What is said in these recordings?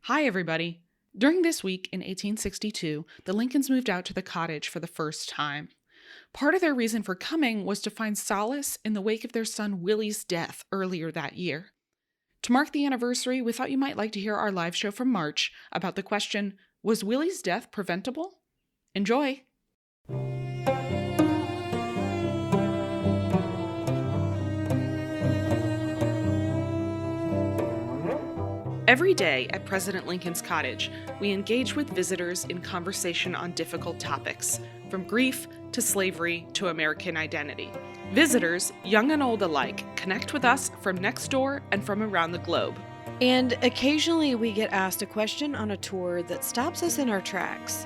Hi, everybody. During this week in 1862, the Lincolns moved out to the cottage for the first time. Part of their reason for coming was to find solace in the wake of their son Willie's death earlier that year. To mark the anniversary, we thought you might like to hear our live show from March about the question, was Willie's death preventable? Enjoy! Every day at President Lincoln's cottage, we engage with visitors in conversation on difficult topics, from grief to slavery to American identity. Visitors, young and old alike, connect with us from next door and from around the globe. And occasionally we get asked a question on a tour that stops us in our tracks,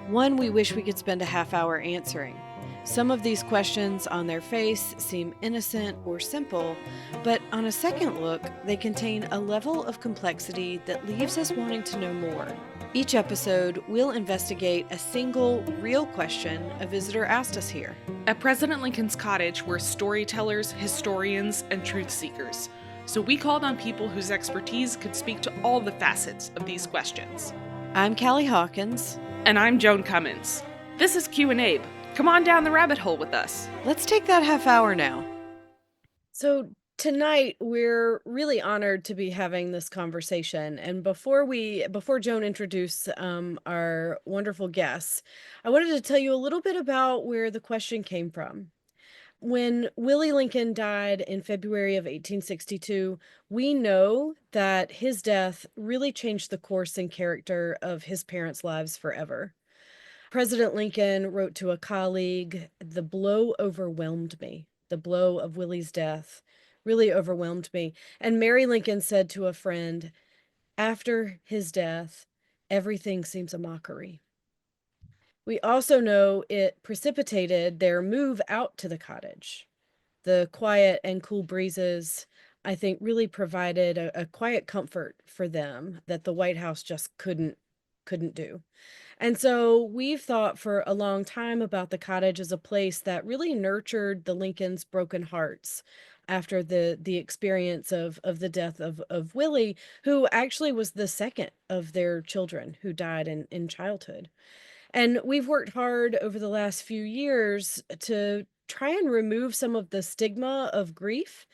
one we wish we could spend a half hour answering. Some of these questions on their face seem innocent or simple, but on a second look, they contain a level of complexity that leaves us wanting to know more. Each episode, we'll investigate a single, real question a visitor asked us here. At President Lincoln's cottage, we're storytellers, historians, and truth seekers. So we called on people whose expertise could speak to all the facets of these questions. I'm Callie Hawkins. And I'm Joan Cummins. This is Q&A. Come on down the rabbit hole with us. Let's take that half hour now. So tonight, we're really honored to be having this conversation. And before Joan introduces our wonderful guests, I wanted to tell you a little bit about where the question came from. When Willie Lincoln died in February of 1862, we know that his death really changed the course and character of his parents' lives forever. President Lincoln wrote to a colleague, "The blow overwhelmed me. The blow of Willie's death really overwhelmed me." And Mary Lincoln said to a friend, "After his death, everything seems a mockery." We also know it precipitated their move out to the cottage. The quiet and cool breezes, I think, really provided a quiet comfort for them that the White House just couldn't do. And so we've thought for a long time about the cottage as a place that really nurtured the Lincolns' broken hearts after the experience of the death of Willie, who actually was the second of their children who died in childhood. And we've worked hard over the last few years to try and remove some of the stigma of grief,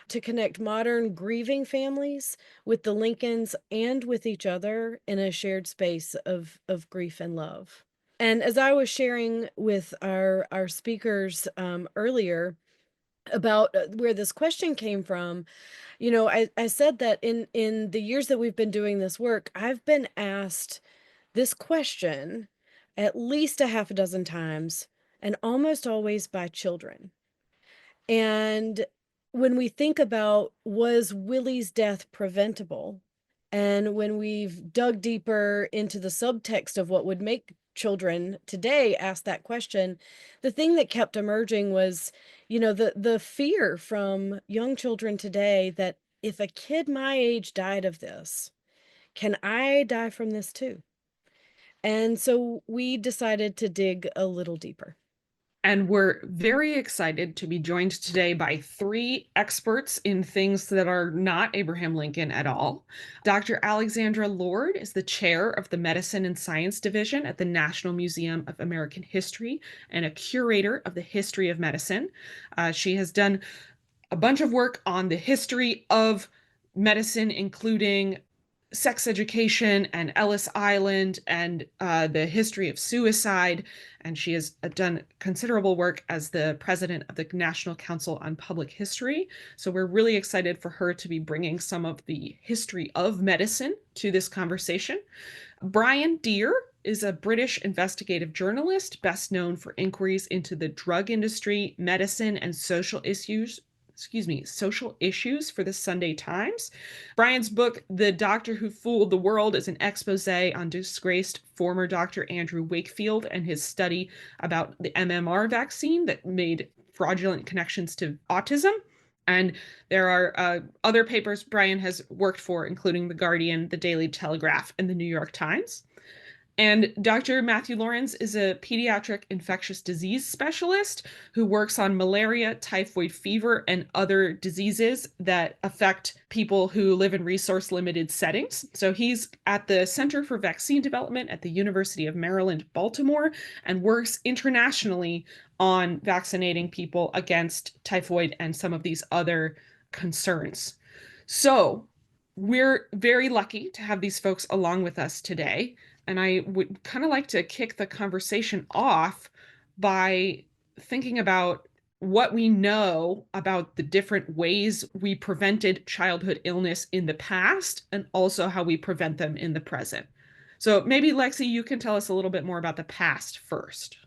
to connect modern grieving families with the Lincolns and with each other in a shared space of grief and love. And as I was sharing with our speakers earlier about where this question came from, I said that in the years that we've been doing this work, I've been asked this question at least a half a dozen times, and almost always by children. And when we think about, was Willie's death preventable? And when we've dug deeper into the subtext of what would make children today ask that question, the thing that kept emerging was, the fear from young children today that if a kid my age died of this, can I die from this too? And so we decided to dig a little deeper. And we're very excited to be joined today by three experts in things that are not Abraham Lincoln at all. Dr. Alexandra Lord is the chair of the Medicine and Science Division at the National Museum of American History and a curator of the history of medicine. She has done a bunch of work on the history of medicine, including sex education and Ellis Island and the history of suicide. And she has done considerable work as the president of the National Council on Public History. So we're really excited for her to be bringing some of the history of medicine to this conversation. Brian Deer is a British investigative journalist, best known for inquiries into the drug industry, medicine, and social issues for the Sunday Times. Brian's book, The Doctor Who Fooled the World, is an expose on disgraced former Dr. Andrew Wakefield and his study about the MMR vaccine that made fraudulent connections to autism. And there are other papers Brian has worked for, including The Guardian, The Daily Telegraph, and The New York Times. And Dr. Matthew Lawrence is a pediatric infectious disease specialist who works on malaria, typhoid fever, and other diseases that affect people who live in resource limited settings. So he's at the Center for Vaccine Development at the University of Maryland, Baltimore, and works internationally on vaccinating people against typhoid and some of these other concerns. So we're very lucky to have these folks along with us today. And I would kind of like to kick the conversation off by thinking about what we know about the different ways we prevented childhood illness in the past and also how we prevent them in the present. So maybe, Lexi, you can tell us a little bit more about the past first.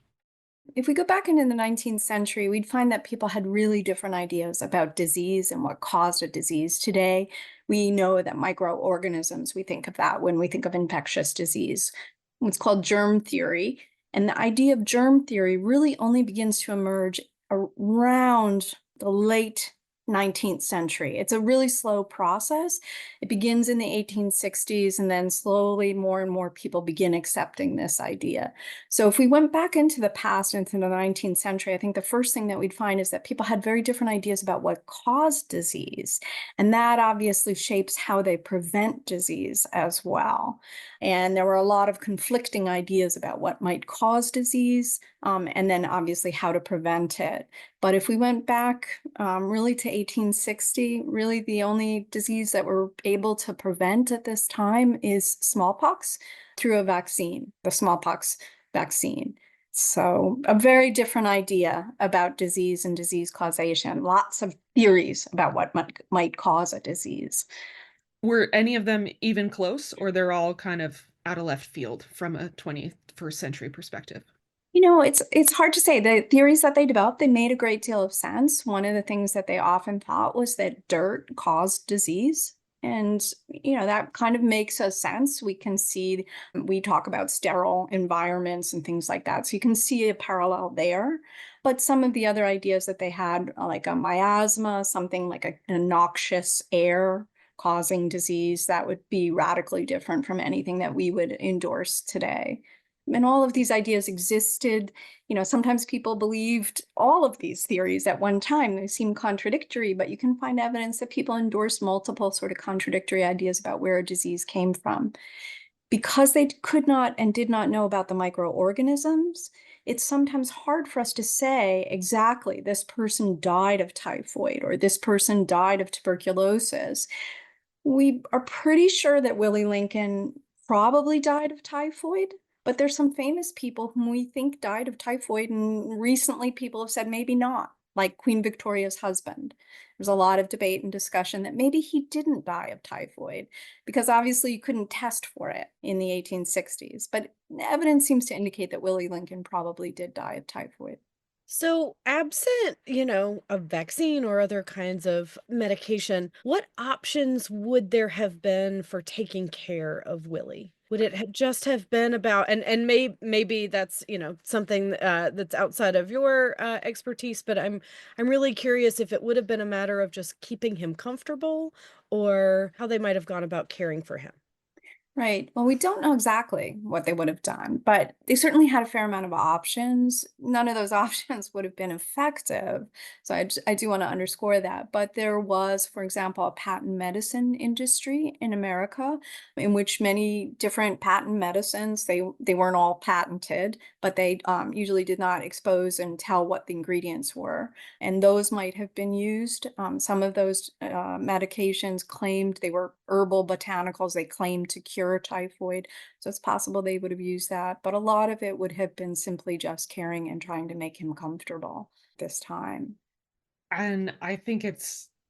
If we go back into the 19th century, we'd find that people had really different ideas about disease and what caused a disease. Today, we know that microorganisms, we think of that when we think of infectious disease. It's called germ theory. And the idea of germ theory really only begins to emerge around the late 19th century. It's a really slow process. It begins in the 1860s, and then slowly more and more people begin accepting this idea. So if we went back into the past, into the 19th century, I think the first thing that we'd find is that people had very different ideas about what caused disease. And that obviously shapes how they prevent disease as well. And there were a lot of conflicting ideas about what might cause disease, and then obviously how to prevent it. But if we went back really to 1860, really the only disease that we're able to prevent at this time is smallpox through a vaccine, the smallpox vaccine. So a very different idea about disease and disease causation. Lots of theories about what might cause a disease. Were any of them even close, or they're all kind of out of left field from a 21st century perspective? It's hard to say. The theories that they developed, they made a great deal of sense. One of the things that they often thought was that dirt caused disease. And, that kind of makes a sense. We talk about sterile environments and things like that. So you can see a parallel there. But some of the other ideas that they had, like a miasma, something like a noxious air causing disease, that would be radically different from anything that we would endorse today. And all of these ideas existed. Sometimes people believed all of these theories at one time. They seem contradictory, but you can find evidence that people endorsed multiple sort of contradictory ideas about where a disease came from. Because they could not and did not know about the microorganisms, it's sometimes hard for us to say exactly this person died of typhoid or this person died of tuberculosis. We are pretty sure that Willie Lincoln probably died of typhoid, but there's some famous people whom we think died of typhoid, and recently people have said maybe not, like Queen Victoria's husband. There's a lot of debate and discussion that maybe he didn't die of typhoid, because obviously you couldn't test for it in the 1860s, but evidence seems to indicate that Willie Lincoln probably did die of typhoid. So, absent, a vaccine or other kinds of medication, what options would there have been for taking care of Willie? Would it just have been about, and maybe that's, something that's outside of your expertise, but I'm really curious if it would have been a matter of just keeping him comfortable or how they might have gone about caring for him. Right. Well, we don't know exactly what they would have done, but they certainly had a fair amount of options. None of those options would have been effective. So I do want to underscore that. But there was, for example, a patent medicine industry in America in which many different patent medicines, they weren't all patented, but they usually did not expose and tell what the ingredients were. And those might have been used. Some of those medications claimed they were herbal botanicals. They claimed to cure typhoid. So it's possible they would have used that. But a lot of it would have been simply just caring and trying to make him comfortable this time. And I think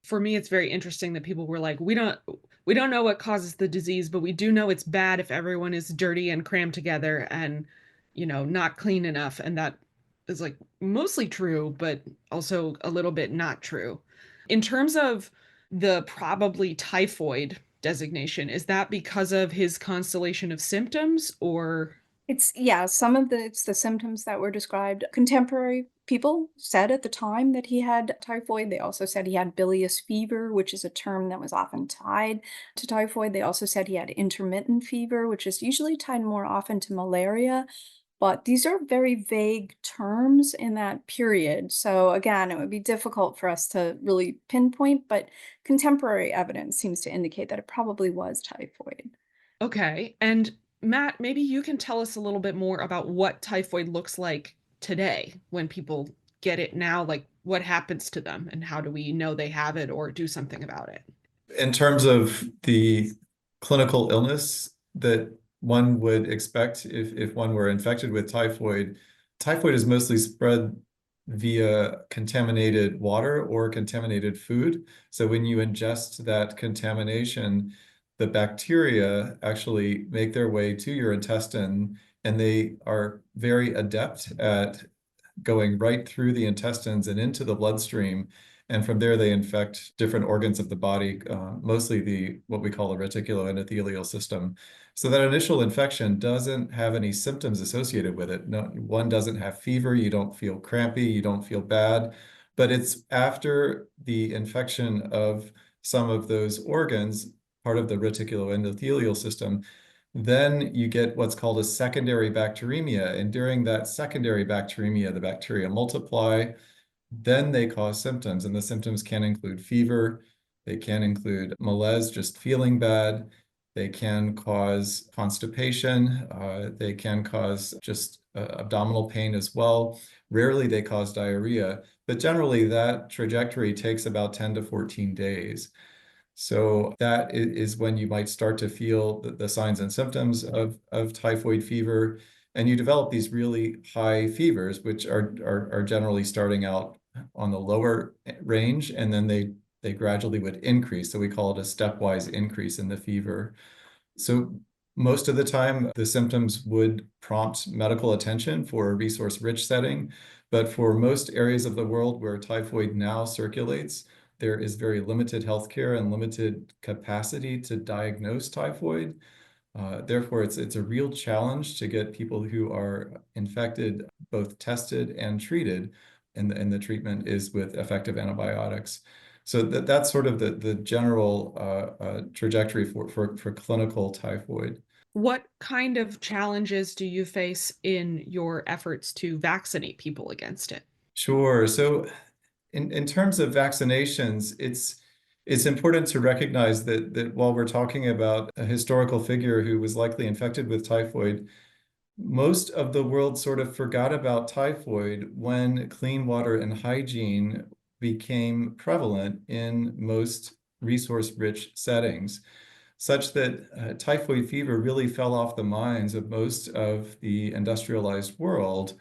for me, it's very interesting that people were like, we don't know what causes the disease, but we do know it's bad if everyone is dirty and crammed together and, not clean enough. And that is like mostly true, but also a little bit not true. In terms of the probably typhoid designation, is that because of his constellation of symptoms or? It's the symptoms that were described. Contemporary people said at the time that he had typhoid. They also said he had bilious fever, which is a term that was often tied to typhoid. They also said he had intermittent fever, which is usually tied more often to malaria. But these are very vague terms in that period. So again, it would be difficult for us to really pinpoint, but contemporary evidence seems to indicate that it probably was typhoid. Okay. And Matt, maybe you can tell us a little bit more about what typhoid looks like today when people get it now, like what happens to them and how do we know they have it or do something about it? In terms of the clinical illness that one would expect if one were infected with typhoid, typhoid is mostly spread via contaminated water or contaminated food. So when you ingest that contamination, the bacteria actually make their way to your intestine, and they are very adept at going right through the intestines and into the bloodstream. And from there, they infect different organs of the body, mostly what we call the reticuloendothelial system. So that initial infection doesn't have any symptoms associated with it. No, one doesn't have fever, you don't feel crampy, you don't feel bad, but it's after the infection of some of those organs, part of the reticuloendothelial system, then you get what's called a secondary bacteremia. And during that secondary bacteremia, the bacteria multiply, then they cause symptoms. And the symptoms can include fever, they can include malaise, just feeling bad, they can cause constipation, they can cause just abdominal pain as well. Rarely they cause diarrhea, but generally that trajectory takes about 10 to 14 days. So that is when you might start to feel the signs and symptoms of typhoid fever. And you develop these really high fevers, which are generally starting out on the lower range, and then they gradually would increase. So we call it a stepwise increase in the fever. So most of the time, the symptoms would prompt medical attention for a resource-rich setting. But for most areas of the world where typhoid now circulates, there is very limited healthcare and limited capacity to diagnose typhoid. Therefore, it's a real challenge to get people who are infected both tested and treated, and the treatment is with effective antibiotics. So that's sort of the general trajectory for clinical typhoid. What kind of challenges do you face in your efforts to vaccinate people against it? Sure. So in terms of vaccinations, it's important to recognize that while we're talking about a historical figure who was likely infected with typhoid, most of the world sort of forgot about typhoid when clean water and hygiene became prevalent in most resource-rich settings, such that typhoid fever really fell off the minds of most of the industrialized world,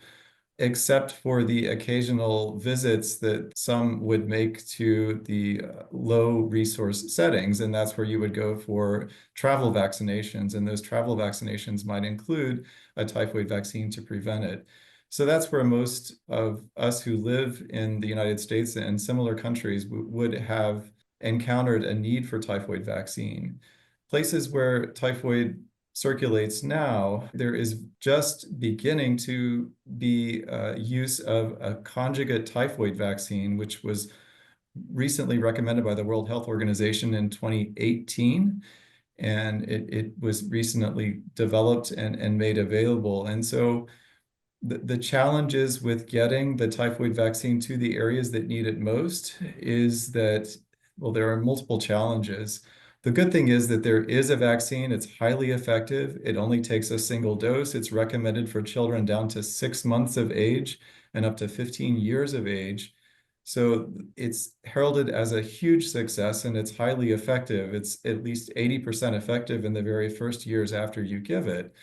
except for the occasional visits that some would make to the low resource settings. And that's where you would go for travel vaccinations. And those travel vaccinations might include a typhoid vaccine to prevent it. So that's where most of us who live in the United States and similar countries would have encountered a need for typhoid vaccine. Places where typhoid circulates now, there is just beginning to be use of a conjugate typhoid vaccine, which was recently recommended by the World Health Organization in 2018. And it was recently developed and made available. And so the challenges with getting the typhoid vaccine to the areas that need it most is that, well, there are multiple challenges. The good thing is that there is a vaccine. It's highly effective. It only takes a single dose. It's recommended for children down to 6 months of age and up to 15 years of age. So it's heralded as a huge success, and it's highly effective. It's at least 80% effective in the very first years after you give it.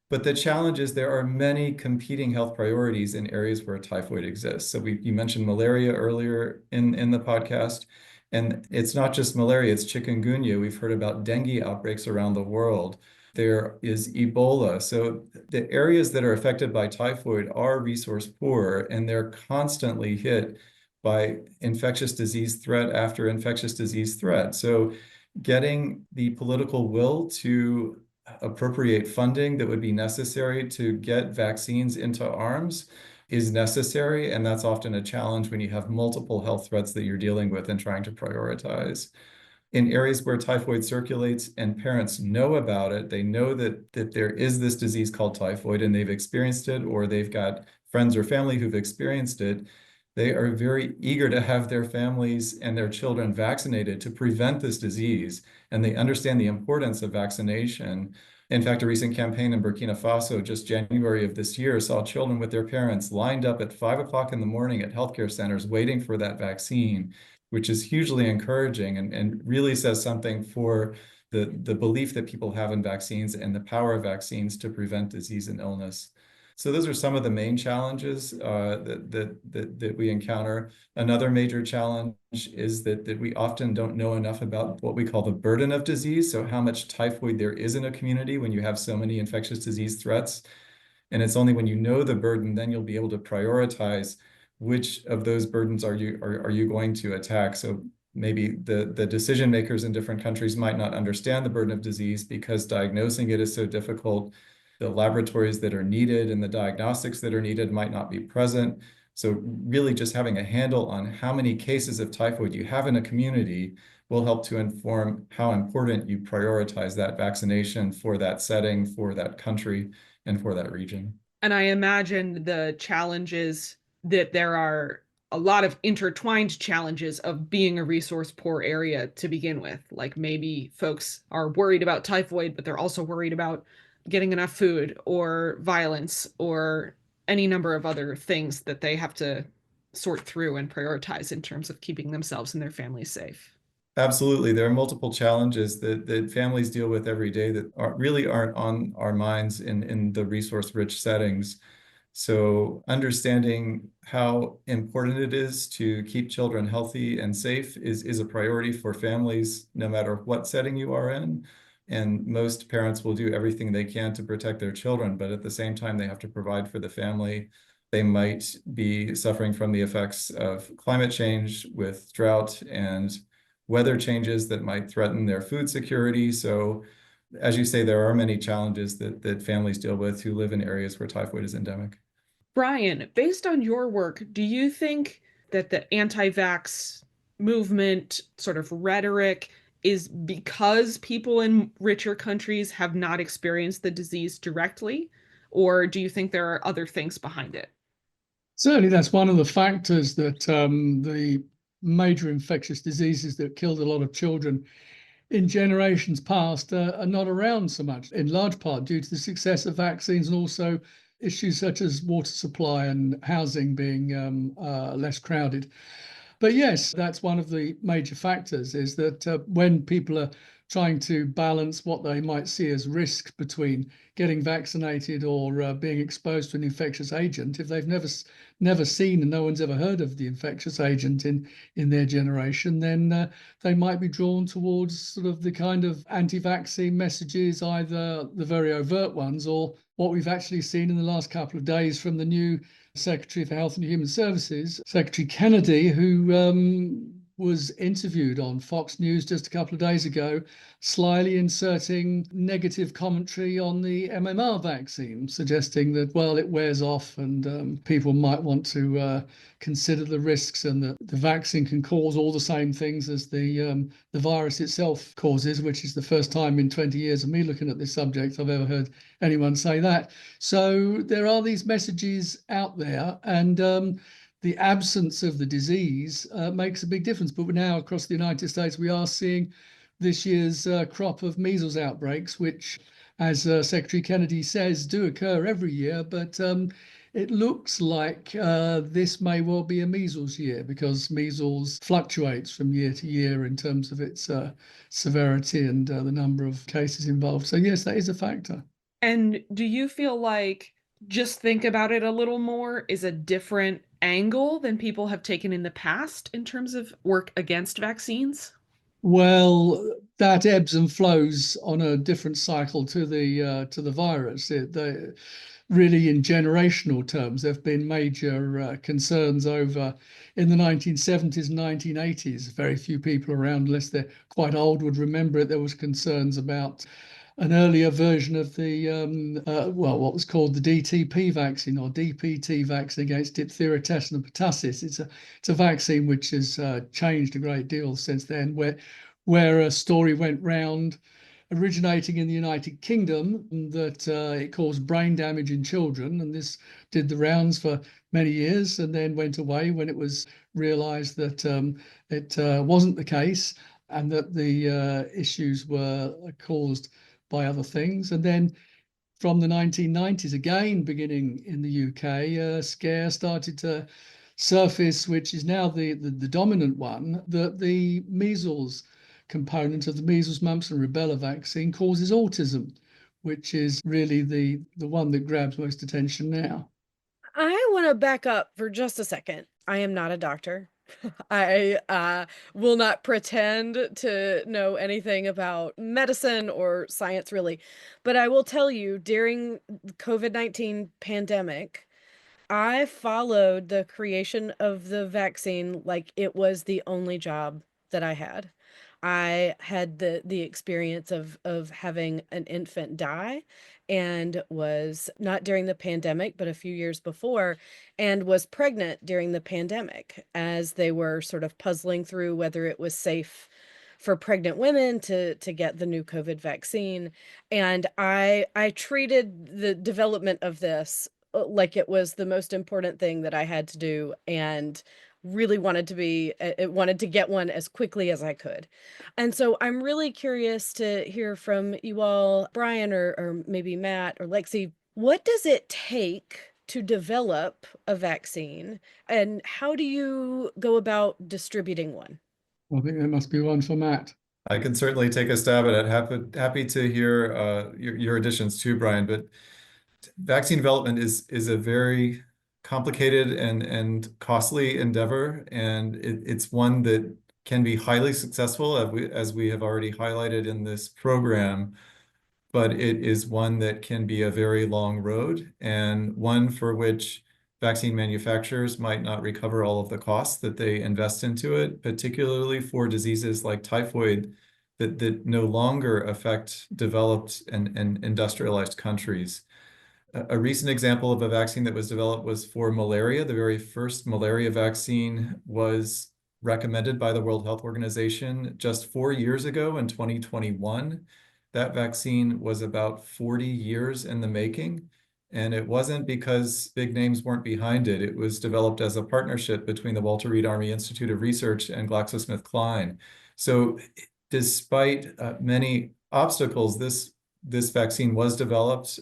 But the challenge is there are many competing health priorities in areas where typhoid exists. So you mentioned malaria earlier in the podcast, and it's not just malaria, it's chikungunya. We've heard about dengue outbreaks around the world. There is Ebola. So the areas that are affected by typhoid are resource poor, and they're constantly hit by infectious disease threat after infectious disease threat. So getting the political will to appropriate funding that would be necessary to get vaccines into arms is necessary. And that's often a challenge when you have multiple health threats that you're dealing with and trying to prioritize. In areas where typhoid circulates and parents know about it, they know that there is this disease called typhoid and they've experienced it, or they've got friends or family who've experienced it, they are very eager to have their families and their children vaccinated to prevent this disease. And they understand the importance of vaccination. In fact, a recent campaign in Burkina Faso, just January of this year, saw children with their parents lined up at 5 o'clock in the morning at healthcare centers waiting for that vaccine, which is hugely encouraging and really says something for the belief that people have in vaccines and the power of vaccines to prevent disease and illness. So those are some of the main challenges that we encounter. Another major challenge is that we often don't know enough about what we call the burden of disease. So how much typhoid there is in a community when you have so many infectious disease threats. And it's only when you know the burden, then you'll be able to prioritize which of those burdens are you going to attack. So maybe the decision makers in different countries might not understand the burden of disease because diagnosing it is so difficult. The laboratories that are needed and the diagnostics that are needed might not be present. So really just having a handle on how many cases of typhoid you have in a community will help to inform how important you prioritize that vaccination for that setting, for that country, and for that region. And I imagine the challenges that there are a lot of intertwined challenges of being a resource poor area to begin with. Like maybe folks are worried about typhoid, but they're also worried about getting enough food or violence or any number of other things that they have to sort through and prioritize in terms of keeping themselves and their families safe. Absolutely. There are multiple challenges that families deal with every day that really aren't on our minds in the resource-rich settings. So understanding how important it is to keep children healthy and safe is a priority for families, no matter what setting you are in. And most parents will do everything they can to protect their children, but at the same time, they have to provide for the family. They might be suffering from the effects of climate change with drought and weather changes that might threaten their food security. So as you say, there are many challenges that families deal with who live in areas where typhoid is endemic. Brian, based on your work, do you think that the anti-vax movement sort of rhetoric is because people in richer countries have not experienced the disease directly? Or do you think there are other things behind it? Certainly, that's one of the factors that the major infectious diseases that killed a lot of children in generations past are not around so much, in large part due to the success of vaccines and also issues such as water supply and housing being less crowded. But yes, that's one of the major factors, is that when people are trying to balance what they might see as risks between getting vaccinated or being exposed to an infectious agent, if they've never seen and no one's ever heard of the infectious agent in their generation, then they might be drawn towards sort of the kind of anti-vaccine messages, either the very overt ones or what we've actually seen in the last couple of days from the new Secretary for Health and Human Services, Secretary Kennedy, who was interviewed on Fox News just a couple of days ago, slyly inserting negative commentary on the MMR vaccine, suggesting that, well, it wears off and people might want to consider the risks and that the vaccine can cause all the same things as the virus itself causes, which is the first time in 20 years of me looking at this subject I've ever heard anyone say that. So there are these messages out there, and the absence of the disease makes a big difference. But now across the United States, we are seeing this year's crop of measles outbreaks, which, as Secretary Kennedy says, do occur every year. But it looks like this may well be a measles year, because measles fluctuates from year to year in terms of its severity and the number of cases involved. So yes, that is a factor. And do you feel like just think about it a little more is a different angle than people have taken in the past in terms of work against vaccines? Well, that ebbs and flows on a different cycle to the virus. Really, in generational terms, there have been major concerns over in the 1970s and 1980s. Very few people around, unless they're quite old, would remember it. There was concerns about an earlier version of the what was called the DTP vaccine or DPT vaccine against diphtheria, tetanus, and pertussis. It's a vaccine which has changed a great deal since then, where a story went round originating in the United Kingdom that it caused brain damage in children, and this did the rounds for many years and then went away when it was realized that it wasn't the case, and that the issues were caused by other things. And then from the 1990s, again, beginning in the UK, a scare started to surface, which is now the dominant one, that the measles component of the measles, mumps, and rubella vaccine causes autism, which is really the one that grabs most attention now. I want to back up for just a second. I am not a doctor. I will not pretend to know anything about medicine or science, really. But I will tell you, during the COVID-19 pandemic, I followed the creation of the vaccine like it was the only job that I had. I had the experience of having an infant die, and was not during the pandemic, but a few years before, and was pregnant during the pandemic as they were sort of puzzling through whether it was safe for pregnant women to get the new COVID vaccine. And I treated the development of this like it was the most important thing that I had to do, and really wanted to get one as quickly as I could. And so I'm really curious to hear from you all, Brian, or maybe Matt or Lexi. What does it take to develop a vaccine, and how do you go about distributing one? I think there must be one for Matt. I can certainly take a stab at it. Happy to hear your additions too, Brian. But vaccine development is a very complicated and costly endeavor, and it's one that can be highly successful, as we have already highlighted in this program, but it is one that can be a very long road, and one for which vaccine manufacturers might not recover all of the costs that they invest into it, particularly for diseases like typhoid that no longer affect developed and industrialized countries. A recent example of a vaccine that was developed was for malaria. The very first malaria vaccine was recommended by the World Health Organization just 4 years ago in 2021. That vaccine was about 40 years in the making, and it wasn't because big names weren't behind it. It was developed as a partnership between the Walter Reed Army Institute of Research and GlaxoSmithKline. So despite many obstacles, this vaccine was developed,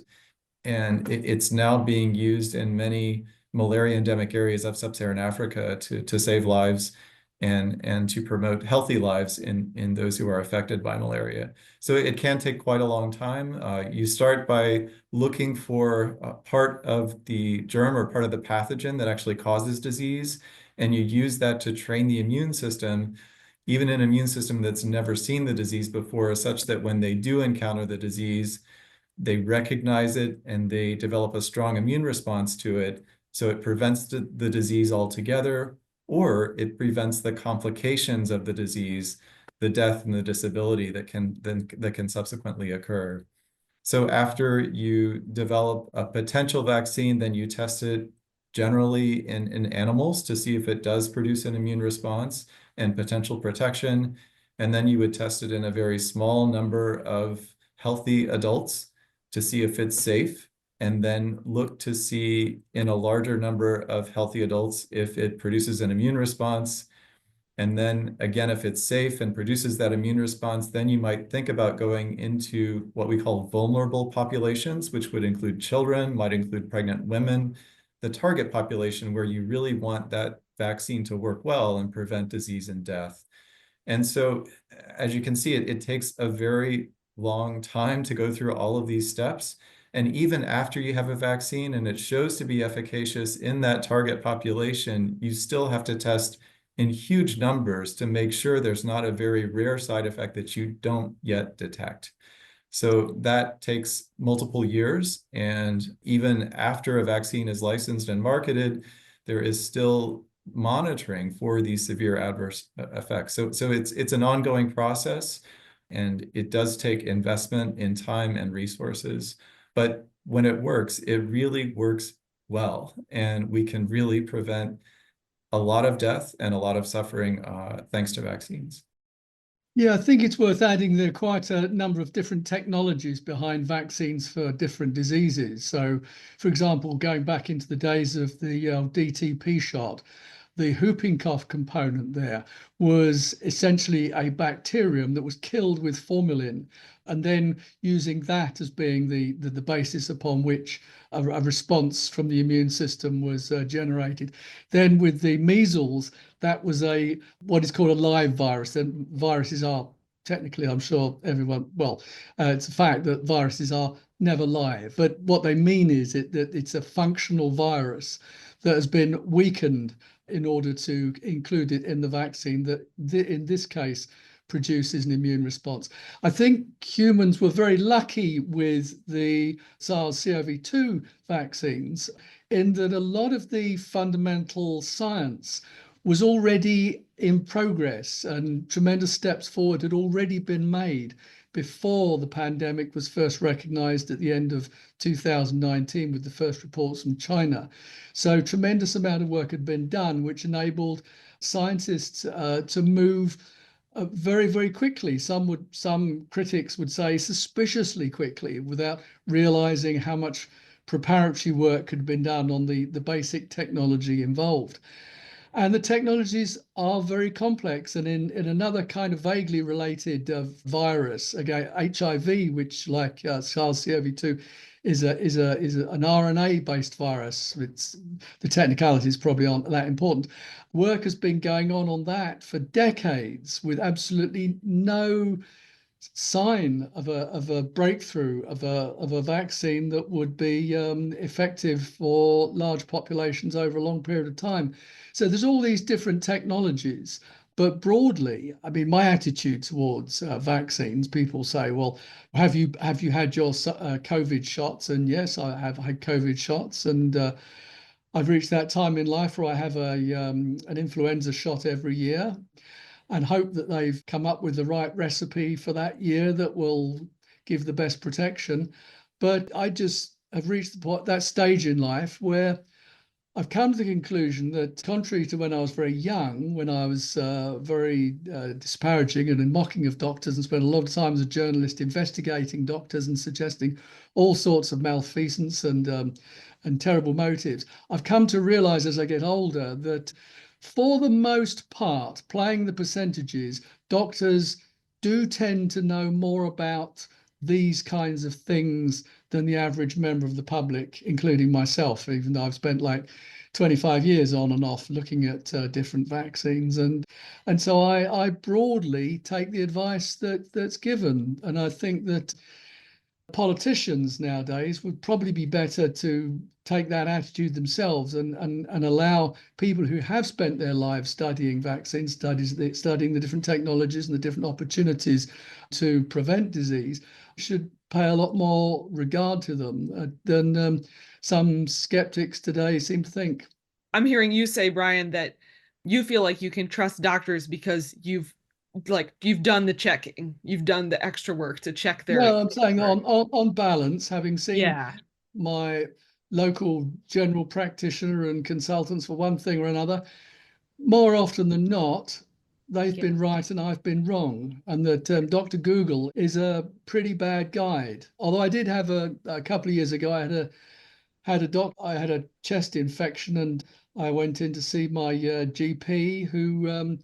and it's now being used in many malaria endemic areas of sub-Saharan Africa to save lives and to promote healthy lives in those who are affected by malaria. So it can take quite a long time. You start by looking for part of the germ or part of the pathogen that actually causes disease, and you use that to train the immune system, even an immune system that's never seen the disease before, such that when they do encounter the disease, they recognize it and they develop a strong immune response to it. So it prevents the disease altogether, or it prevents the complications of the disease, the death and the disability that can subsequently occur. So after you develop a potential vaccine, then you test it generally in animals to see if it does produce an immune response and potential protection. And then you would test it in a very small number of healthy adults to see if it's safe, and then look to see in a larger number of healthy adults if it produces an immune response. And then again, if it's safe and produces that immune response, then you might think about going into what we call vulnerable populations, which would include children, might include pregnant women, the target population where you really want that vaccine to work well and prevent disease and death. And so, as you can see, it takes a very long time to go through all of these steps. And even after you have a vaccine and it shows to be efficacious in that target population, you still have to test in huge numbers to make sure there's not a very rare side effect that you don't yet detect. So that takes multiple years. And even after a vaccine is licensed and marketed, there is still monitoring for these severe adverse effects. So it's an ongoing process. And it does take investment in time and resources. But when it works, it really works well. And we can really prevent a lot of death and a lot of suffering thanks to vaccines. Yeah, I think it's worth adding there are quite a number of different technologies behind vaccines for different diseases. So, for example, going back into the days of the DTP shot, the whooping cough component there was essentially a bacterium that was killed with formalin, and then using that as being the basis upon which a response from the immune system was generated. Then with the measles, that was what is called a live virus. And viruses are technically, I'm sure everyone, it's a fact that viruses are never live. But what they mean is that it's a functional virus that has been weakened in order to include it in the vaccine that in this case produces an immune response. I think humans were very lucky with the SARS-CoV-2 vaccines in that a lot of the fundamental science was already in progress and tremendous steps forward had already been made before the pandemic was first recognized at the end of 2019 with the first reports from China. So tremendous amount of work had been done, which enabled scientists to move very, very quickly. Some critics would say suspiciously quickly, without realizing how much preparatory work had been done on the basic technology involved. And the technologies are very complex. And in another kind of vaguely related virus, again, HIV, which like SARS-CoV-2 is an RNA-based virus. The technicalities probably aren't that important. Work has been going on that for decades with absolutely no sign of a breakthrough of a vaccine that would be effective for large populations over a long period of time. So there's all these different technologies, but broadly, I mean, my attitude towards vaccines, people say, well, have you had your COVID shots? And yes, I have had COVID shots, and I've reached that time in life where I have an influenza shot every year, and hope that they've come up with the right recipe for that year that will give the best protection. But I just have reached that stage in life where I've come to the conclusion that, contrary to when I was very young, when I was very disparaging and mocking of doctors and spent a lot of time as a journalist investigating doctors and suggesting all sorts of malfeasance and terrible motives, I've come to realize as I get older that for the most part, playing the percentages, doctors do tend to know more about these kinds of things than the average member of the public, including myself, even though I've spent like 25 years on and off looking at different vaccines. And so I broadly take the advice that's given. And I think that politicians nowadays would probably be better to take that attitude themselves and allow people who have spent their lives studying vaccines, studying the different technologies and the different opportunities to prevent disease, should pay a lot more regard to them than some skeptics today seem to think. I'm hearing you say, Brian, that you feel like you can trust doctors because you've done the checking, you've done the extra work to check their. Well, I'm saying on balance, having seen my local general practitioner and consultants for one thing or another, more often than not, they've been right and I've been wrong. And that Dr. Google is a pretty bad guide. Although I did have a couple of years ago, I had a chest infection and I went in to see my GP, who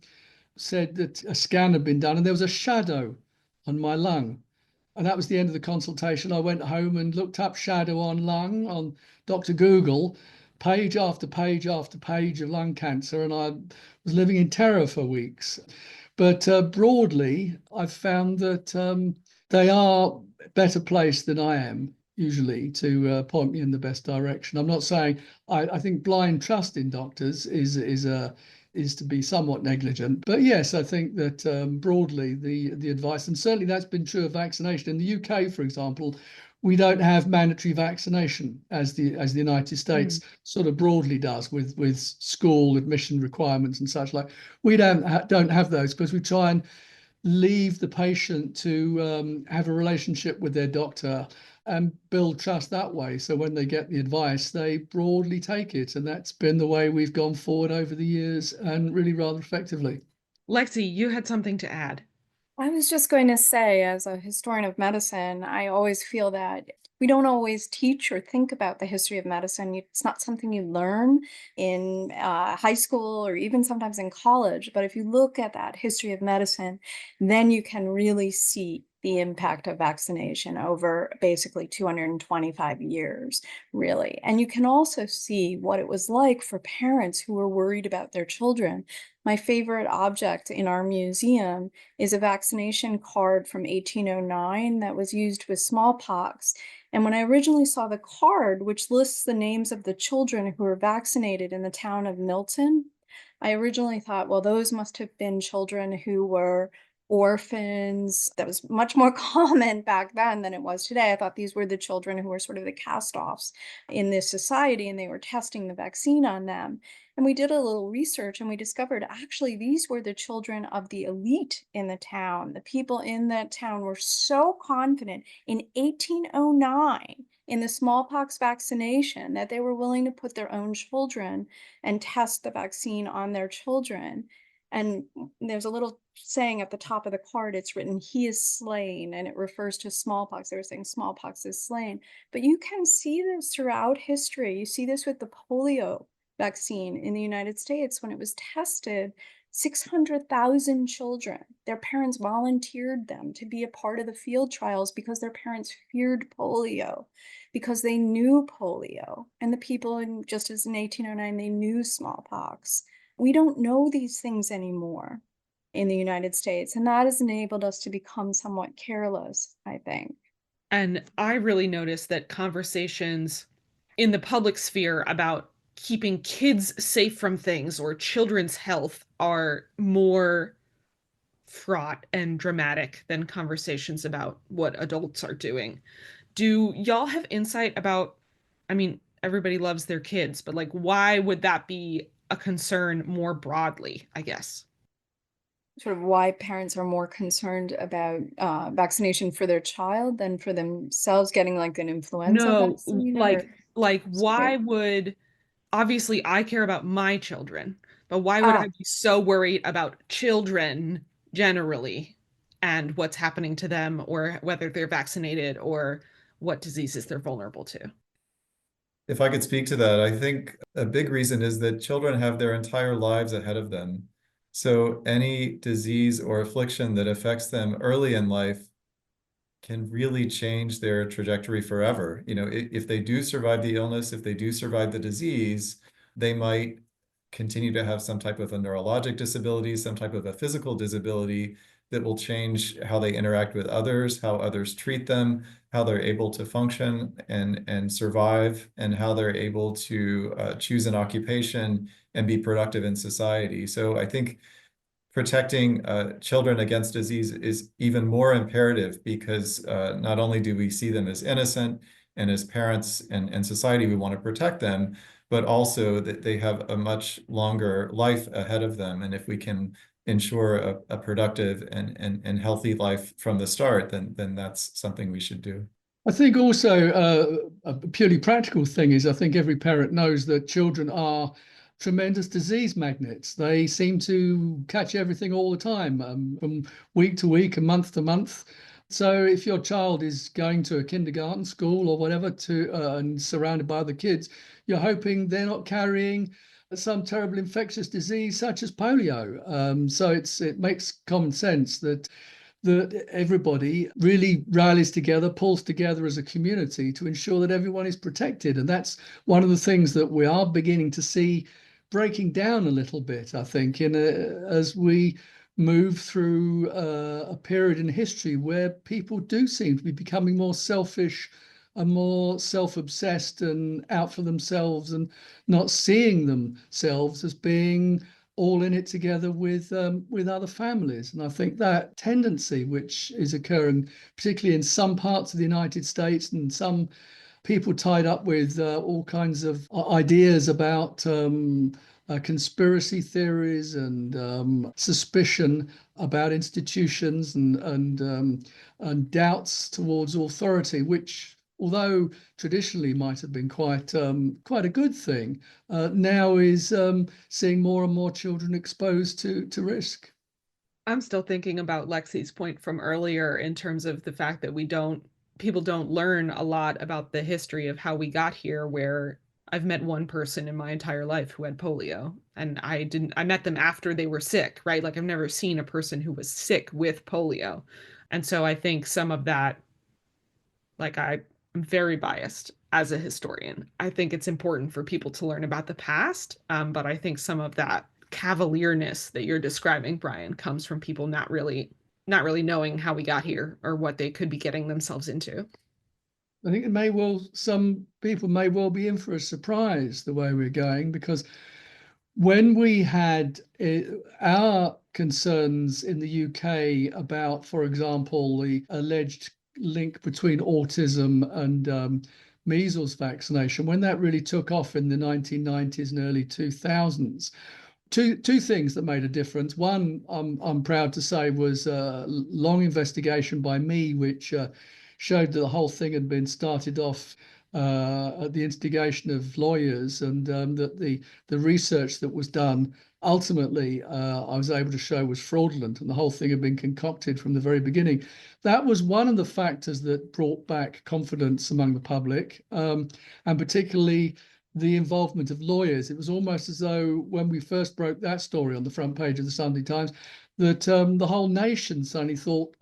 said that a scan had been done and there was a shadow on my lung. And that was the end of the consultation. I went home and looked up shadow on lung on Dr. Google, page after page after page of lung cancer, and I was living in terror for weeks. But broadly, I've found that they are better placed than I am usually to point me in the best direction. I'm not saying I think blind trust in doctors is to be somewhat negligent. But yes, I think that broadly the advice, and certainly that's been true of vaccination. In the UK, for example, we don't have mandatory vaccination as the United States sort of broadly does with school admission requirements and such like. We don't have those because we try and leave the patient to have a relationship with their doctor and build trust that way. So when they get the advice, they broadly take it. And that's been the way we've gone forward over the years, and really rather effectively. Lexi, you had something to add. I was just going to say, as a historian of medicine, I always feel that we don't always teach or think about the history of medicine. It's not something you learn in high school or even sometimes in college. But if you look at that history of medicine, then you can really see the impact of vaccination over basically 225 years, really. And you can also see what it was like for parents who were worried about their children. My favorite object in our museum is a vaccination card from 1809 that was used with smallpox. And when I originally saw the card, which lists the names of the children who were vaccinated in the town of Milton, I originally thought, well, those must have been children who were orphans. That was much more common back then than it was today. I thought these were the children who were sort of the cast-offs in this society, and they were testing the vaccine on them. And we did a little research and we discovered actually these were the children of the elite in the town. The people in that town were so confident in 1809 in the smallpox vaccination that they were willing to put their own children and test the vaccine on their children. And there's a little saying at the top of the card, it's written, "He is slain," and it refers to smallpox. They were saying smallpox is slain. But you can see this throughout history. You see this with the polio vaccine in the United States. When it was tested, 600,000 children, their parents volunteered them to be a part of the field trials because their parents feared polio, because they knew polio. And the people, just as in 1809, they knew smallpox. We don't know these things anymore in the United States, and that has enabled us to become somewhat careless, I think. And I really noticed that conversations in the public sphere about keeping kids safe from things or children's health are more fraught and dramatic than conversations about what adults are doing. Do y'all have insight about, I mean, everybody loves their kids, but like, why would that be a concern more broadly, I guess? Sort of why parents are more concerned about vaccination for their child than for themselves getting like an influenza No, vaccine, or like why sorry. would, obviously I care about my children, but why would I Ah, be so worried about children generally and what's happening to them or whether they're vaccinated or what diseases they're vulnerable to? If I could speak to that, I think a big reason is that children have their entire lives ahead of them. So any disease or affliction that affects them early in life can really change their trajectory forever. You know, if they do survive the illness, if they do survive the disease, they might continue to have some type of a neurologic disability, some type of a physical disability that will change how they interact with others, how others treat them, how they're able to function and survive, and how they're able to choose an occupation and be productive in society. So I think protecting children against disease is even more imperative because not only do we see them as innocent, and as parents and society, we want to protect them, but also that they have a much longer life ahead of them. And if we can ensure a productive and healthy life from the start, then that's something we should do. I think also a purely practical thing is I think every parent knows that children are tremendous disease magnets. They seem to catch everything all the time, from week to week and month to month. So if your child is going to a kindergarten school or whatever and surrounded by other kids, you're hoping they're not carrying some terrible infectious disease such as polio. So it makes common sense that everybody really rallies together, pulls together as a community to ensure that everyone is protected. And that's one of the things that we are beginning to see breaking down a little bit, I think, as we move through a period in history where people do seem to be becoming more selfish and more self-obsessed and out for themselves, and not seeing themselves as being all in it together with other families. And I think that tendency, which is occurring particularly in some parts of the United States, and some people tied up with all kinds of ideas about conspiracy theories and suspicion about institutions and doubts towards authority, which, although traditionally might have been quite a good thing, now is seeing more and more children exposed to risk. I'm still thinking about Lexi's point from earlier in terms of the fact that people don't learn a lot about the history of how we got here, where I've met one person in my entire life who had polio, and I met them after they were sick, right? Like I've never seen a person who was sick with polio. And so I think some of that, like I'm very biased as a historian. I think it's important for people to learn about the past, but I think some of that cavalierness that you're describing, Brian, comes from people not really knowing how we got here or what they could be getting themselves into. I think some people may well be in for a surprise the way we're going, because when we had our concerns in the UK about, for example, the alleged link between autism and measles vaccination, when that really took off in the 1990s and early 2000s, two things that made a difference. One, I'm proud to say, was a long investigation by me, which showed that the whole thing had been started off at the instigation of lawyers, and that the research that was done ultimately I was able to show was fraudulent, and the whole thing had been concocted from the very beginning. That was one of the factors that brought back confidence among the public, and particularly the involvement of lawyers. It was almost as though when we first broke that story on the front page of the Sunday Times, that the whole nation suddenly thought,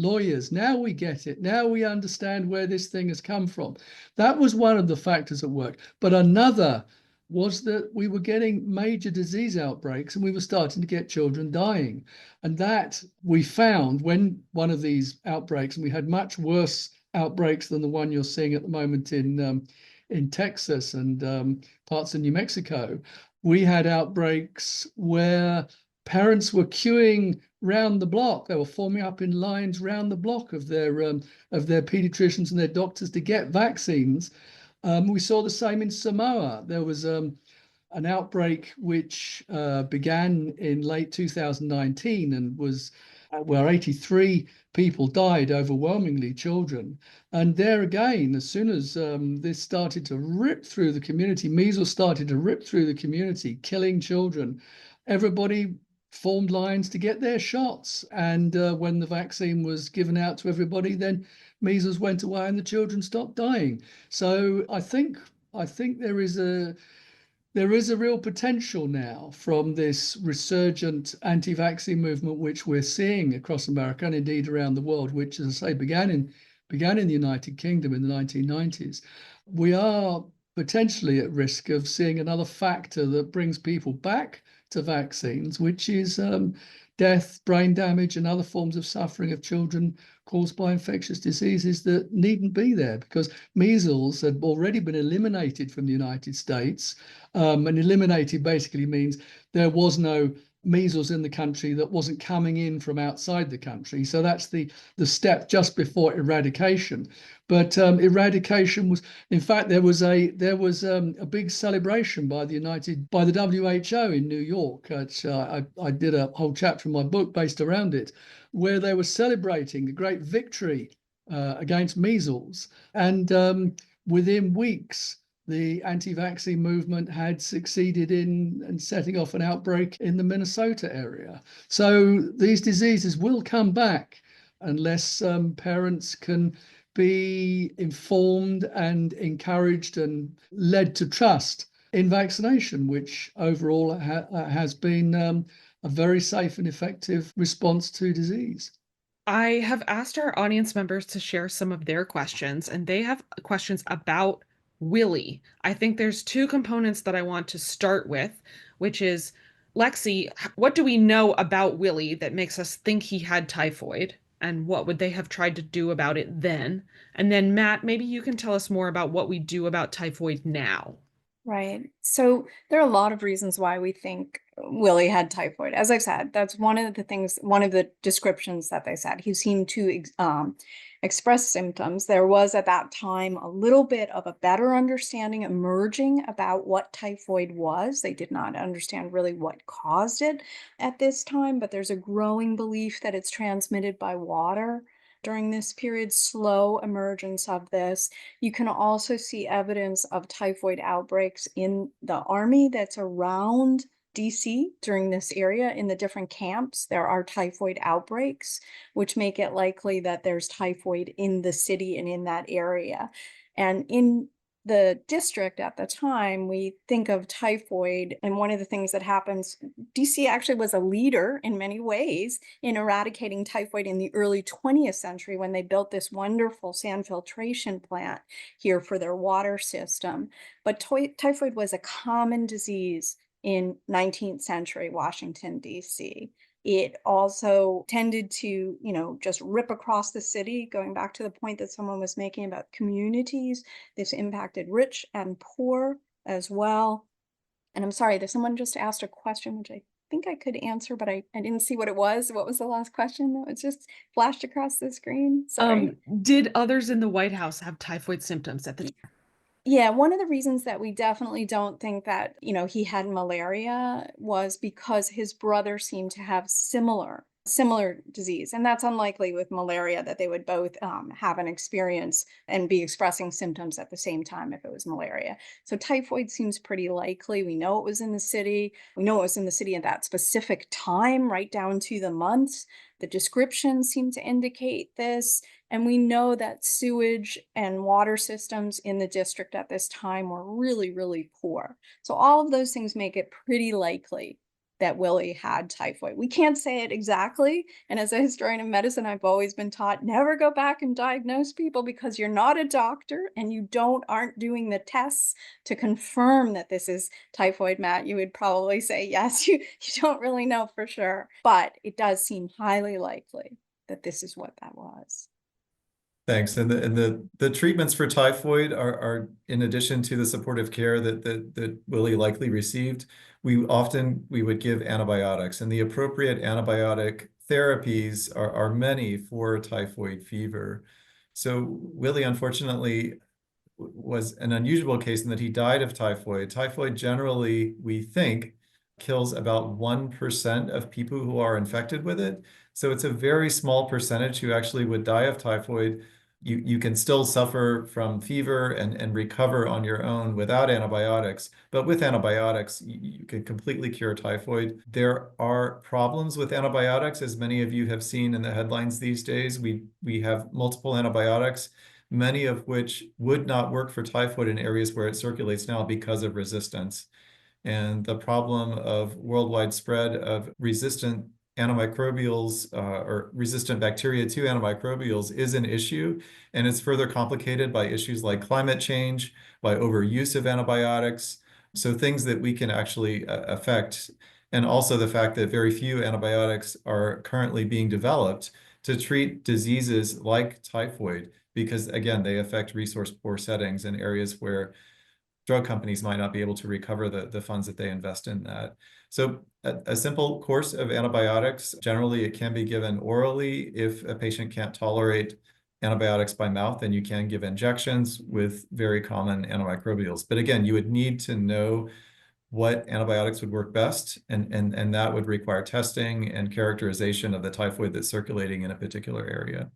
lawyers, now we get it. Now we understand where this thing has come from. That was one of the factors at work. But another was that we were getting major disease outbreaks and we were starting to get children dying. And that we found when one of these outbreaks, and we had much worse outbreaks than the one you're seeing at the moment in Texas and parts of New Mexico, we had outbreaks where parents were queuing round the block. They were forming up in lines round the block of their pediatricians and their doctors to get vaccines. We saw the same in Samoa. There was an outbreak which began in late 2019 and was where 83 people died, overwhelmingly children. And there again, as soon as this started to rip through the community, measles started to rip through the community, killing children, everybody formed lines to get their shots. And when the vaccine was given out to everybody, then measles went away and the children stopped dying. So I think there is a real potential now from this resurgent anti-vaccine movement, which we're seeing across America and indeed around the world, which, as I say, began in the United Kingdom in the 1990s. We are potentially at risk of seeing another factor that brings people back to vaccines, which is death, brain damage, and other forms of suffering of children caused by infectious diseases that needn't be there, because measles had already been eliminated from the United States. And eliminated basically means there was no measles in the country that wasn't coming in from outside the country. So that's the step just before eradication. But eradication was, in fact, there was a big celebration by the WHO in New York. I did a whole chapter in my book based around it, where they were celebrating the great victory against measles, and within weeks, the anti-vaccine movement had succeeded in setting off an outbreak in the Minnesota area. So these diseases will come back unless parents can be informed and encouraged and led to trust in vaccination, which overall has been a very safe and effective response to disease. I have asked our audience members to share some of their questions, and they have questions about Willie. I think there's two components that I want to start with, which is, Lexi, what do we know about Willie that makes us think he had typhoid? And what would they have tried to do about it then? And then Matt, maybe you can tell us more about what we do about typhoid now. Right. So there are a lot of reasons why we think Willie had typhoid. As I've said, that's one of the things, one of the descriptions that they said. He seemed to express symptoms. There was at that time a little bit of a better understanding emerging about what typhoid was. They did not understand really what caused it at this time, but there's a growing belief that it's transmitted by water. During this period, slow emergence of this. You can also see evidence of typhoid outbreaks in the army that's around DC during this area. In the different camps, there are typhoid outbreaks, which make it likely that there's typhoid in the city and in that area. And in the district at the time, we think of typhoid, and one of the things that happens, DC actually was a leader in many ways in eradicating typhoid in the early 20th century when they built this wonderful sand filtration plant here for their water system. But typhoid was a common disease in 19th century Washington, D.C. It also tended to, just rip across the city, going back to the point that someone was making about communities. This impacted rich and poor as well. And I'm sorry, there's someone just asked a question, which I think I could answer, but I didn't see what it was. What was the last question that was just flashed across the screen? Sorry. Did others in the White House have typhoid symptoms at the time? Yeah, one of the reasons that we definitely don't think that, he had malaria was because his brother seemed to have similar disease. And that's unlikely with malaria that they would both have an experience and be expressing symptoms at the same time if it was malaria. So typhoid seems pretty likely. We know it was in the city. We know it was in the city at that specific time, right down to the months. The descriptions seem to indicate this. And we know that sewage and water systems in the district at this time were really, really poor. So all of those things make it pretty likely that Willie had typhoid. We can't say it exactly. And as a historian of medicine, I've always been taught never go back and diagnose people because you're not a doctor and you aren't doing the tests to confirm that this is typhoid, Matt. You would probably say, yes, you don't really know for sure, but it does seem highly likely that this is what that was. Thanks. And the treatments for typhoid are in addition to the supportive care that Willie likely received, we would give antibiotics, and the appropriate antibiotic therapies are many for typhoid fever. So Willie, unfortunately, was an unusual case in that he died of typhoid. Typhoid generally, we think, kills about 1% of people who are infected with it. So it's a very small percentage who actually would die of typhoid. You can still suffer from fever and recover on your own without antibiotics. But with antibiotics, you can completely cure typhoid. There are problems with antibiotics, as many of you have seen in the headlines these days. We have multiple antibiotics, many of which would not work for typhoid in areas where it circulates now because of resistance. And the problem of worldwide spread of resistant antimicrobials or resistant bacteria to antimicrobials is an issue, and it's further complicated by issues like climate change, by overuse of antibiotics, so things that we can actually affect, and also the fact that very few antibiotics are currently being developed to treat diseases like typhoid, because again, they affect resource-poor settings in areas where drug companies might not be able to recover the funds that they invest in that. So a simple course of antibiotics, generally it can be given orally. If a patient can't tolerate antibiotics by mouth, then you can give injections with very common antimicrobials. But again, you would need to know what antibiotics would work best, and that would require testing and characterization of the typhoid that's circulating in a particular area.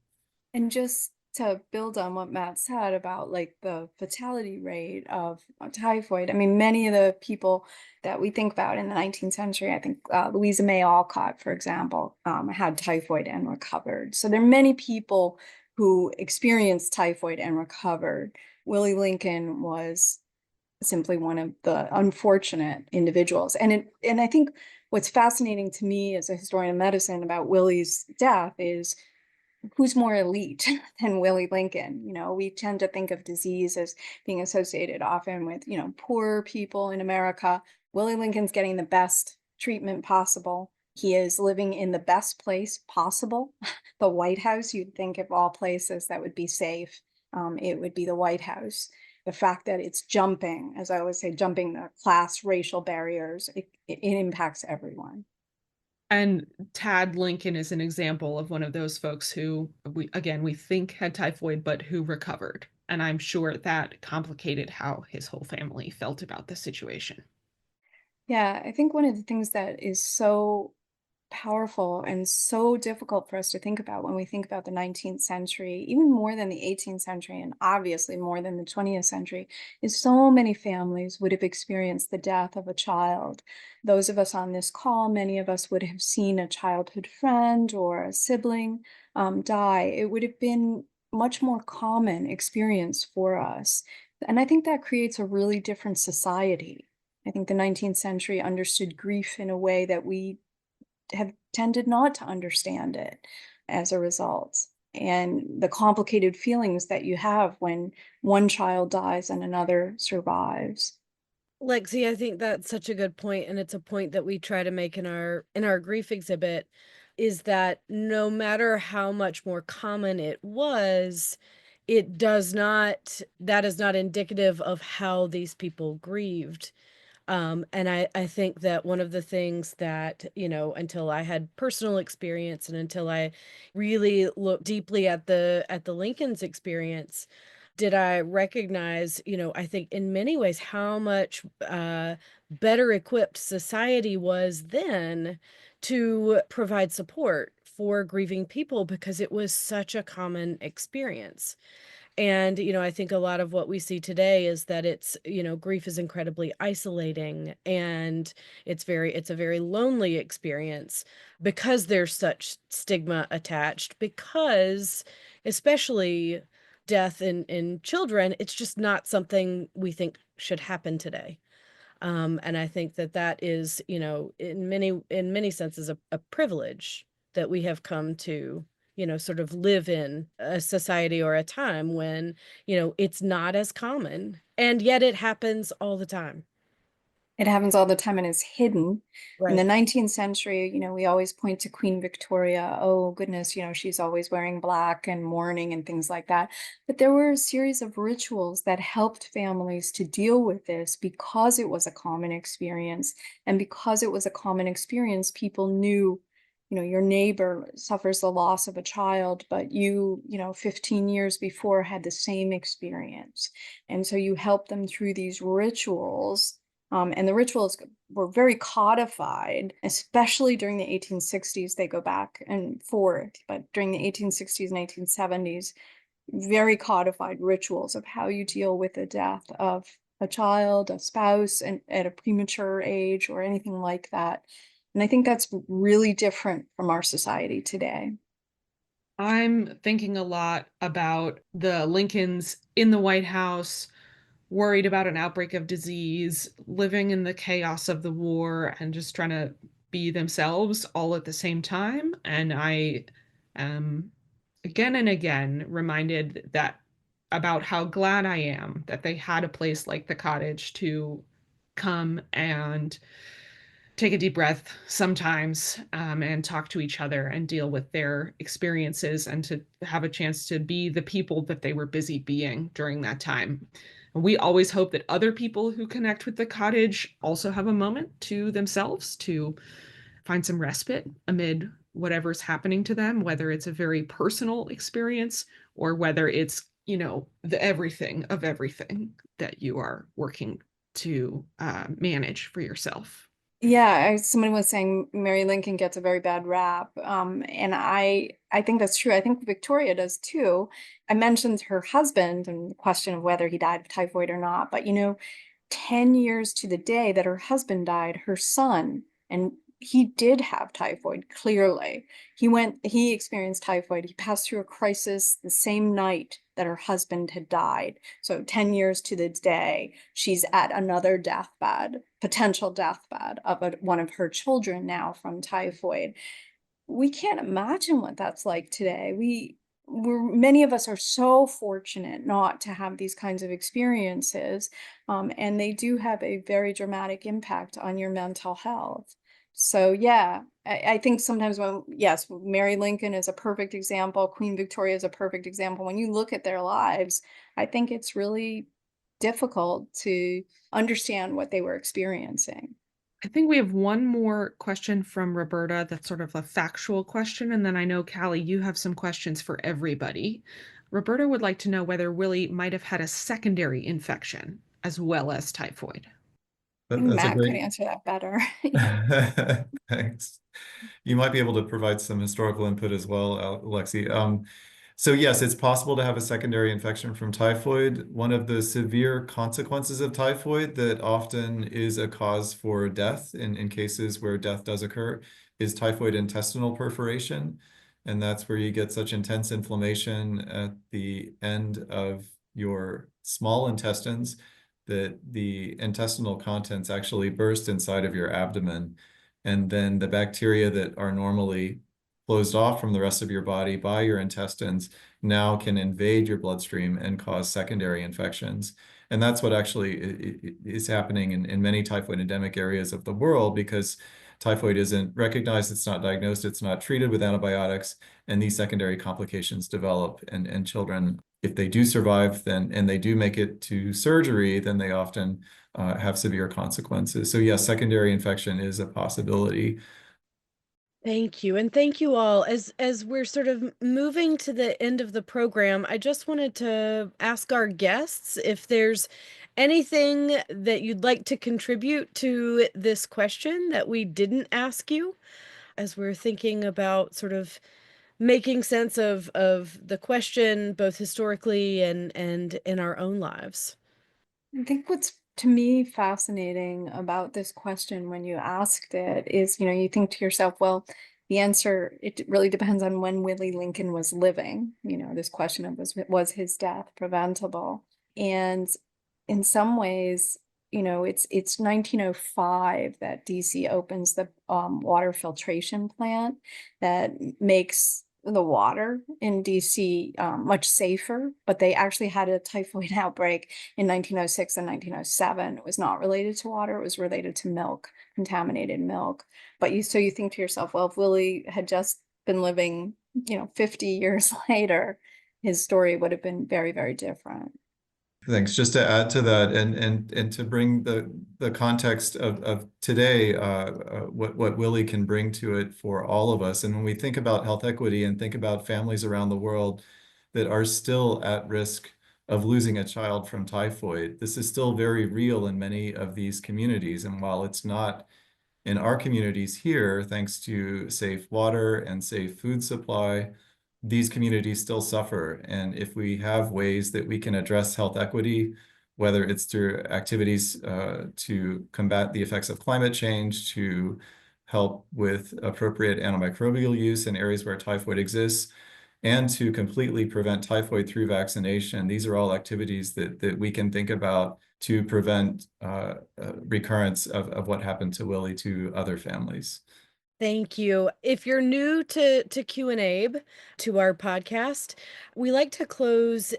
And just to build on what Matt said about like the fatality rate of typhoid, I mean, many of the people that we think about in the 19th century, I think Louisa May Alcott, for example, had typhoid and recovered. So there are many people who experienced typhoid and recovered. Willie Lincoln was simply one of the unfortunate individuals. And I think what's fascinating to me as a historian of medicine about Willie's death is who's more elite than Willie Lincoln. We tend to think of disease as being associated often with, poor people in America. Willie Lincoln's getting the best treatment possible. He is living in the best place possible. The White House, you'd think of all places that would be safe, it would be the White House. the fact that it's jumping, as I always say, jumping the class, racial barriers, it impacts everyone. And Tad Lincoln is an example of one of those folks who we think had typhoid, but who recovered. And I'm sure that complicated how his whole family felt about the situation. Yeah, I think one of the things that is so powerful and so difficult for us to think about when we think about the 19th century, even more than the 18th century, and obviously more than the 20th century, is so many families would have experienced the death of a child. Those of us on this call, many of us would have seen a childhood friend or a sibling die. It would have been much more common experience for us. And I think that creates a really different society. I think the 19th century understood grief in a way that we have tended not to understand it as a result. And the complicated feelings that you have when one child dies and another survives. Lexi, I think that's such a good point, and it's a point that we try to make in our grief exhibit, is that no matter how much more common it was, that is not indicative of how these people grieved. And I think that one of the things that, until I had personal experience and until I really looked deeply at the Lincoln's experience, did I recognize, I think in many ways how much better equipped society was then to provide support for grieving people because it was such a common experience. And, I think a lot of what we see today is that grief is incredibly isolating, and it's a very lonely experience because there's such stigma attached, because especially death in children, it's just not something we think should happen today. And I think that is, in many senses a privilege that we have come to, sort of live in a society or a time when, it's not as common, and yet it happens all the time. It happens all the time and is hidden. In the Right. 19th century, we always point to Queen Victoria. Oh, goodness, she's always wearing black and mourning and things like that. But there were a series of rituals that helped families to deal with this because it was a common experience. And because it was a common experience, people knew, your neighbor suffers the loss of a child, but you, 15 years before had the same experience. And so you help them through these rituals. And the rituals were very codified, especially during the 1860s. They go back and forth, but during the 1860s and 1870s, very codified rituals of how you deal with the death of a child, a spouse, and at a premature age or anything like that. And I think that's really different from our society today. I'm thinking a lot about the Lincolns in the White House, worried about an outbreak of disease, living in the chaos of the war, and just trying to be themselves all at the same time. And I am again and again reminded that about how glad I am that they had a place like the Cottage to come and take a deep breath sometimes, and talk to each other and deal with their experiences, and to have a chance to be the people that they were busy being during that time. And we always hope that other people who connect with the Cottage also have a moment to themselves to find some respite amid whatever's happening to them, whether it's a very personal experience or whether it's, the everything of everything that you are working to manage for yourself. Yeah, somebody was saying Mary Lincoln gets a very bad rap, and I think that's true. I think Victoria does too. I mentioned her husband and the question of whether he died of typhoid or not, but 10 years to the day that her husband died, her son, and he did have typhoid, clearly. He experienced typhoid. He passed through a crisis the same night that her husband had died. So 10 years to the day, she's at another deathbed, potential deathbed of one of her children now from typhoid. We can't imagine what that's like today. Many of us are so fortunate not to have these kinds of experiences, and they do have a very dramatic impact on your mental health. So yeah, I think sometimes yes, Mary Lincoln is a perfect example, Queen Victoria is a perfect example. When you look at their lives, I think it's really difficult to understand what they were experiencing. I think we have one more question from Roberta that's sort of a factual question. And then I know, Callie, you have some questions for everybody. Roberta would like to know whether Willie might have had a secondary infection as well as typhoid. I think That's a Matt could great. answer that better. Thanks. You might be able to provide some historical input as well, Alexi. So yes, it's possible to have a secondary infection from typhoid. One of the severe consequences of typhoid that often is a cause for death in cases where death does occur is typhoid intestinal perforation. And that's where you get such intense inflammation at the end of your small intestines that the intestinal contents actually burst inside of your abdomen. And then the bacteria that are normally closed off from the rest of your body by your intestines now can invade your bloodstream and cause secondary infections. And that's what actually is happening in many typhoid endemic areas of the world, because typhoid isn't recognized, it's not diagnosed, it's not treated with antibiotics, and these secondary complications develop. And children, if they do survive and they do make it to surgery, then they often have severe consequences. So yes, secondary infection is a possibility. Thank you. And thank you all. As we're sort of moving to the end of the program, I just wanted to ask our guests if there's anything that you'd like to contribute to this question that we didn't ask you, as we're thinking about sort of making sense of the question both historically and in our own lives. I think what's to me fascinating about this question when you asked it is, you think to yourself, well, the answer, it really depends on when Willie Lincoln was living. This question of was his death preventable? And in some ways, it's 1905 that DC opens the water filtration plant that makes the water in DC much safer, but they actually had a typhoid outbreak in 1906 and 1907. It was not related to water, it was related to milk, contaminated milk. But so you think to yourself, well, if Willie had just been living, 50 years later, his story would have been very, very different. Thanks. Just to add to that, and to bring the context of today, what Willie can bring to it for all of us. And when we think about health equity and think about families around the world that are still at risk of losing a child from typhoid, this is still very real in many of these communities. And while it's not in our communities here, thanks to safe water and safe food supply, these communities still suffer. And if we have ways that we can address health equity, whether it's through activities to combat the effects of climate change, to help with appropriate antimicrobial use in areas where typhoid exists, and to completely prevent typhoid through vaccination, these are all activities that we can think about to prevent recurrence of what happened to Willie to other families. Thank you. If you're new to Q&A, to our podcast, we like to close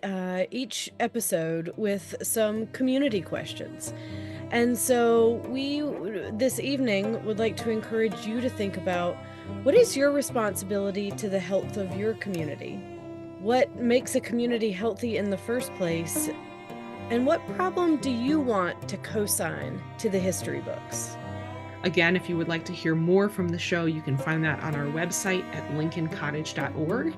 each episode with some community questions. And so we, this evening, would like to encourage you to think about, what is your responsibility to the health of your community? What makes a community healthy in the first place? And what problem do you want to co-sign to the history books? Again, if you would like to hear more from the show, you can find that on our website at lincolncottage.org.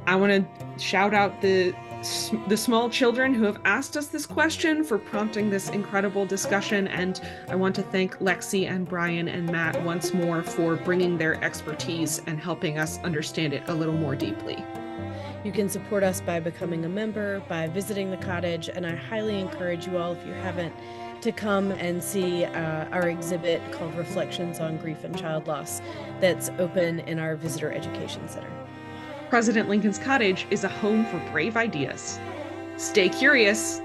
I want to shout out the small children who have asked us this question for prompting this incredible discussion. And I want to thank Lexi and Brian and Matt once more for bringing their expertise and helping us understand it a little more deeply. You can support us by becoming a member, by visiting the cottage, and I highly encourage you all, if you haven't, to come and see our exhibit called Reflections on Grief and Child Loss that's open in our Visitor Education Center. President Lincoln's Cottage is a home for brave ideas. Stay curious.